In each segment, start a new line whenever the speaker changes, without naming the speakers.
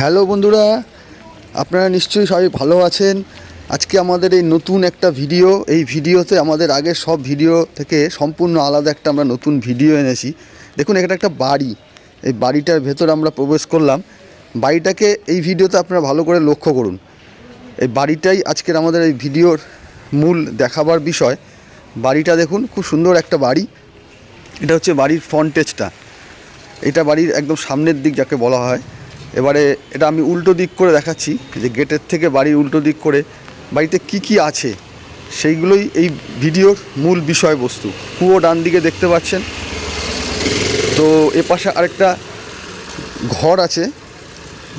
Hello বন্ধুরা, আপনারা নিশ্চয়ই সবাই ভালো আছেন। আজকে আমাদের এই নতুন একটা ভিডিও, এই ভিডিওতে আমাদের আগের সব ভিডিও থেকে সম্পূর্ণ আলাদা একটা আমরা নতুন ভিডিও এনেছি। দেখুন, এটা একটা বাড়ি। এই বাড়িটার ভেতরে আমরা প্রবেশ করলাম। বাড়িটাকে এই ভিডিওতে আপনারা ভালো করে লক্ষ্য করুন। এই বাড়িটাই আজকের আমাদের এই ভিডিওর মূল দেখাবার বিষয়। বাড়িটা দেখুন, খুব সুন্দর একটা বাড়ি। এটা হচ্ছে বাড়ির ফ্রন্টেজটা। এটা বাড়ির একদম সামনের দিক যাকে বলা হয়। এবারে এটা আমি উল্টো দিক করে দেখাচ্ছি, যে গেটের থেকে বাড়ির উল্টো দিক করে বাড়িতে কি আছে সেইগুলোই এই ভিডিওর মূল বিষয়বস্তু। পুরো ডান দিকে দেখতে পাচ্ছেন। তো এপাশে আরেকটা ঘর আছে,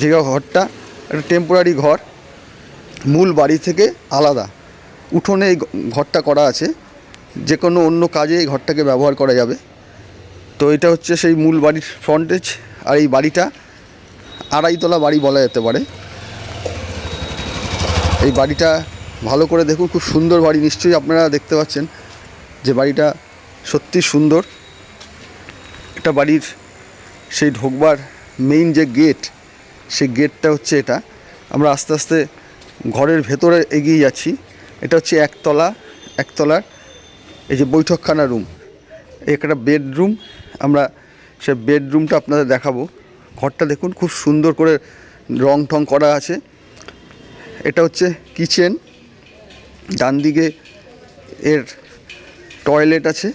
যে ঘরটা একটা টেম্পোরারি ঘর, মূল বাড়ি থেকে আলাদা। উঠোনে এই ঘরটা করা আছে, যে কোনো অন্য কাজে এই ঘরটাকে ব্যবহার করা যাবে। তো এটা হচ্ছে সেই মূল বাড়ির ফ্রন্টেজ। আর এই বাড়িটা আড়াইতলা বাড়ি বলা যেতে পারে। এই বাড়িটা ভালো করে দেখুন, খুব সুন্দর বাড়ি। নিশ্চয়ই আপনারা দেখতে পাচ্ছেন যে বাড়িটা সত্যি সুন্দর। এটা বাড়ির সেই ঢোকবার মেইন যে গেট, সেই গেটটা হচ্ছে এটা। আমরা আস্তে আস্তে ঘরের ভেতরে এগিয়ে যাচ্ছি। এটা হচ্ছে একতলার এই যে বৈঠকখানা রুম, একটা বেডরুম। আমরা সে বেডরুমটা আপনাদের দেখাবো। ঘরটা দেখুন, খুব সুন্দর করে রং ঠং করা আছে। এটা হচ্ছে কিচেন। ডান দিকে এর টয়লেট আছে,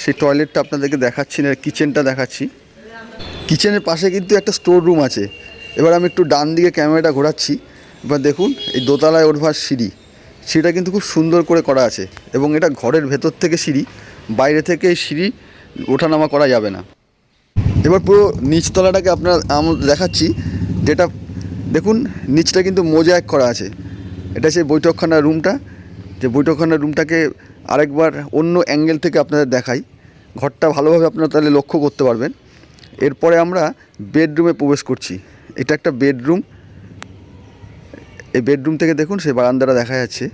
সেই টয়লেটটা আপনাদেরকে দেখাচ্ছি না, কিচেনটা দেখাচ্ছি। কিচেনের পাশে কিন্তু একটা স্টোর রুম আছে। এবার আমি একটু ডান দিকে ক্যামেরাটা ঘোরাচ্ছি। এবার দেখুন, এই দোতলায় ওঠবার সিঁড়িটা কিন্তু খুব সুন্দর করে করা আছে। এবং এটা ঘরের ভেতর থেকে সিঁড়ি, বাইরে থেকে এই সিঁড়ি ওঠানামা করা যাবে না। এবার পুরো নিচতলাটাকে আমরা দেখাচ্ছি, যেটা দেখুন নিচটা কিন্তু মোজাইক করা আছে। এটা সেই বৈঠকখানার রুমটা। যে বৈঠকখানার রুমটাকে আরেকবার অন্য অ্যাঙ্গেল থেকে আপনাদের দেখাই। ঘরটা ভালোভাবে আপনারা তাহলে লক্ষ্য করতে পারবেন। এরপরে আমরা বেডরুমে প্রবেশ করছি। এটা একটা বেডরুম। এই বেডরুম থেকে দেখুন সেই বারান্দাটা দেখা যাচ্ছে।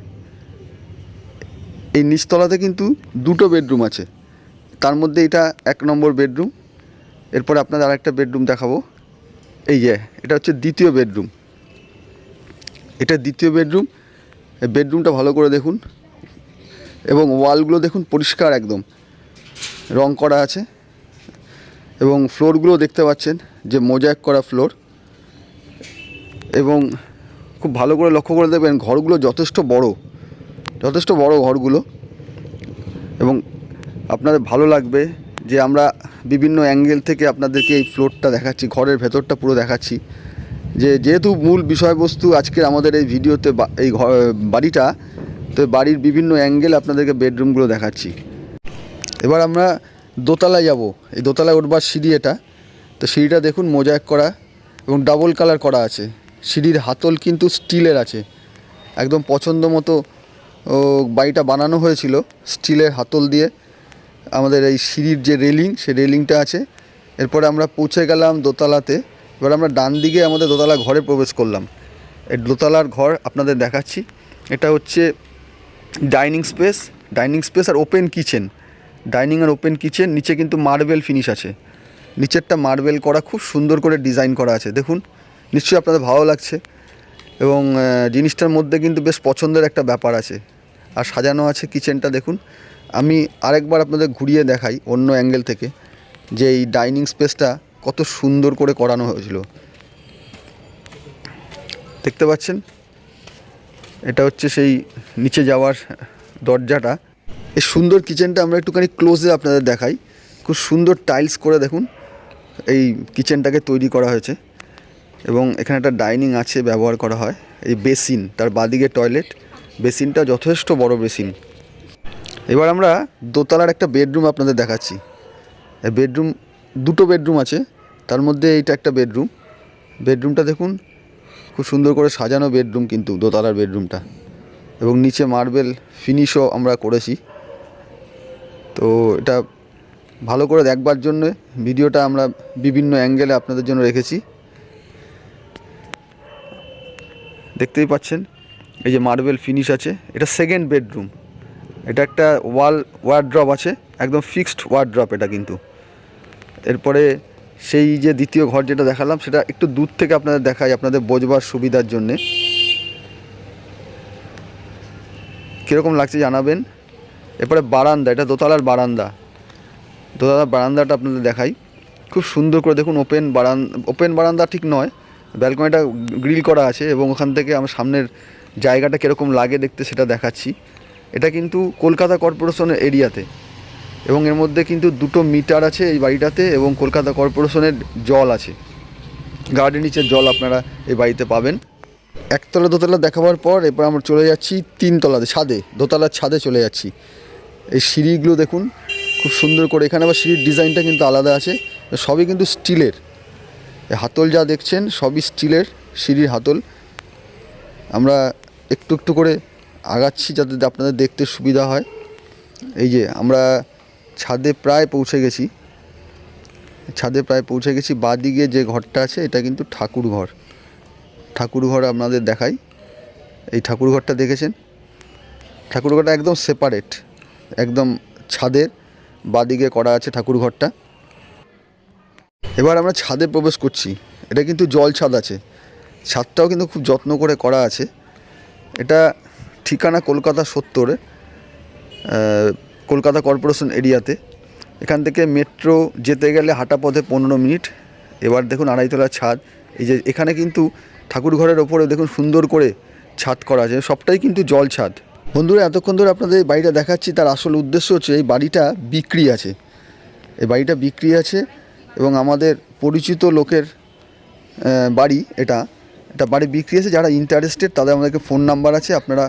এই নিচতলাতে কিন্তু দুটো বেডরুম আছে, তার মধ্যে এটা 1 নম্বর বেডরুম। এরপরে আপনাদের আরেকটা বেডরুম দেখাবো। এই যে এটা হচ্ছে দ্বিতীয় বেডরুম। এটা দ্বিতীয় বেডরুম। এই বেডরুমটা ভালো করে দেখুন, এবং ওয়ালগুলো দেখুন পরিষ্কার, একদম রং করা আছে। এবং ফ্লোরগুলো দেখতে পাচ্ছেন যে মোজাইক করা ফ্লোর। এবং খুব ভালো করে লক্ষ্য করে দেখবেন, ঘরগুলো যথেষ্ট বড় ঘরগুলো। এবং আপনাদের ভালো লাগবে যে আমরা বিভিন্ন অ্যাঙ্গেল থেকে আপনাদেরকে এই ফ্লোরটা দেখাচ্ছি, ঘরের ভেতরটা পুরো দেখাচ্ছি। যেহেতু মূল বিষয়বস্তু আজকের আমাদের এই ভিডিওতে এই বাড়িটা, তো বাড়ির বিভিন্ন অ্যাঙ্গেল আপনাদেরকে বেডরুমগুলো দেখাচ্ছি। এবার আমরা দোতলায় যাব। এই দোতলায় উঠবার সিঁড়ি এটা। তো সিঁড়িটা দেখুন মোজাইক করা এবং ডাবল কালার করা আছে। সিঁড়ির হাতল কিন্তু স্টিলের আছে, একদম পছন্দ মতো বাড়িটা বানানো হয়েছিল স্টিলের হাতল দিয়ে। আমাদের এই সিঁড়ির যে রেলিং, সেই রেলিংটা আছে। এরপরে আমরা পৌঁছে গেলাম দোতলাতে। এবার আমরা ডান দিকে আমাদের দোতলা ঘরে প্রবেশ করলাম। এই দোতলার ঘর আপনাদের দেখাচ্ছি। এটা হচ্ছে ডাইনিং স্পেস আর ওপেন কিচেন। ডাইনিং আর ওপেন কিচেন। নিচে কিন্তু মার্বেল ফিনিশ আছে, নিচেরটা মার্বেল করা, খুব সুন্দর করে ডিজাইন করা আছে। দেখুন, নিশ্চয়ই আপনাদের ভালো লাগছে। এবং জিনিসটার মধ্যে কিন্তু বেশ পছন্দের একটা ব্যাপার আছে। আর সাজানো আছে কিচেনটা দেখুন। আমি আরেকবার আপনাদের ঘুরিয়ে দেখাই অন্য অ্যাঙ্গেল থেকে, যে এই ডাইনিং স্পেসটা কত সুন্দর করে করানো হয়েছিল। দেখতে পাচ্ছেন, এটা হচ্ছে সেই নিচে যাওয়ার দরজাটা। এই সুন্দর কিচেনটা আমরা একটুখানি ক্লোজে আপনাদের দেখাই। খুব সুন্দর টাইলস করে দেখুন এই কিচেনটাকে তৈরি করা হয়েছে। এবং এখানে একটা ডাইনিং আছে, ব্যবহার করা হয়। এই বেসিন, তার বাঁদিকে টয়লেট। বেসিনটা যথেষ্ট বড় বেসিন। এবার আমরা দোতলার একটা বেডরুম আপনাদের দেখাচ্ছি। এই বেডরুম, দুটো বেডরুম আছে, তার মধ্যে এইটা একটা বেডরুমটা দেখুন, খুব সুন্দর করে সাজানো বেডরুম কিন্তু দোতলার বেডরুমটা। এবং নিচে মার্বেল ফিনিশও আমরা করেছি। তো এটা ভালো করে দেখবার জন্য ভিডিওটা আমরা বিভিন্ন অ্যাঙ্গেলে আপনাদের জন্য রেখেছি। দেখতেই পাচ্ছেন এই যে মার্বেল ফিনিশ আছে। এটা সেকেন্ড বেডরুম। এটা একটা ওয়ার্ড্রপ আছে, একদম ফিক্সড ওয়ার্ড্রপ এটা কিন্তু। এরপরে সেই যে দ্বিতীয় ঘর যেটা দেখালাম সেটা একটু দূর থেকে আপনাদের দেখাই আপনাদের বোঝবার সুবিধার জন্যে। কীরকম লাগছে জানাবেন। এরপরে বারান্দা, এটা দোতলার বারান্দা, দোতলার বারান্দাটা আপনাদের দেখাই। খুব সুন্দর করে দেখুন, ওপেন বারান্দা ঠিক নয়, ব্যালকনিটা গ্রিল করা আছে এবং ওখান থেকে আমার সামনের জায়গাটা কীরকম লাগে দেখতে সেটা দেখাচ্ছি। এটা কিন্তু কলকাতা কর্পোরেশনের এরিয়াতে এবং এর মধ্যে কিন্তু 2টো মিটার আছে এই বাড়িটাতে এবং কলকাতা কর্পোরেশনের জল আছে, গার্ডেন নিচের জল আপনারা এই বাড়িতে পাবেন। একতলা দোতলা দেখাবার পর এরপর আমরা চলে যাচ্ছি 3তলাতে, ছাদে, দোতলার ছাদে চলে যাচ্ছি। এই সিঁড়িগুলো দেখুন খুব সুন্দর করে, এখানে আবার সিঁড়ির ডিজাইনটা কিন্তু আলাদা আছে, সবই কিন্তু স্টিলের। হাতল যা দেখছেন সবই স্টিলের সিঁড়ির হাতল। আমরা একটু একটু করে আগাচ্ছি যাতে আপনাদের দেখতে সুবিধা হয়। এই যে আমরা ছাদে প্রায় পৌঁছে গেছি। বাঁদিকে যে ঘরটা আছে এটা কিন্তু ঠাকুর ঘর আপনাদের দেখাই। এই ঠাকুর ঘরটা দেখেছেন, ঠাকুর ঘরটা একদম সেপারেট, একদম ছাদের বাঁদিকে করা আছে ঠাকুর ঘরটা। এবার আমরা ছাদে প্রবেশ করছি। এটা কিন্তু জল ছাদ আছে, ছাদটাও কিন্তু খুব যত্ন করে করা আছে। এটা ঠিকানা কলকাতা 70, কলকাতা কর্পোরেশন এরিয়াতে। এখান থেকে মেট্রো যেতে গেলে হাঁটা পথে 15 মিনিট। এবার দেখুন 2.5তলার ছাদ। এই যে এখানে কিন্তু ঠাকুর ঘরের ওপরে দেখুন সুন্দর করে ছাদ করা আছে, সবটাই কিন্তু জল ছাদ। বন্ধুরা, এতক্ষণ ধরে আপনাদের বাড়িটা দেখাচ্ছি, তার আসল উদ্দেশ্য হচ্ছে এই বাড়িটা বিক্রি আছে এবং আমাদের পরিচিত লোকের বাড়ি, এটা বাড়ি বিক্রি আছে। যারা ইন্টারেস্টেড তাদের আমাদেরকে ফোন নাম্বার আছে, আপনারা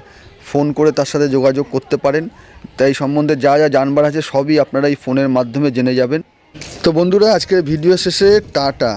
ফোন করে তার সাথে যোগাযোগ করতে পারেন। তাই সম্বন্ধে যা জানবার আছে সবই আপনারা এই ফোনের মাধ্যমে জেনে যাবেন। তো বন্ধুরা, আজকের ভিডিও শেষে টাটা।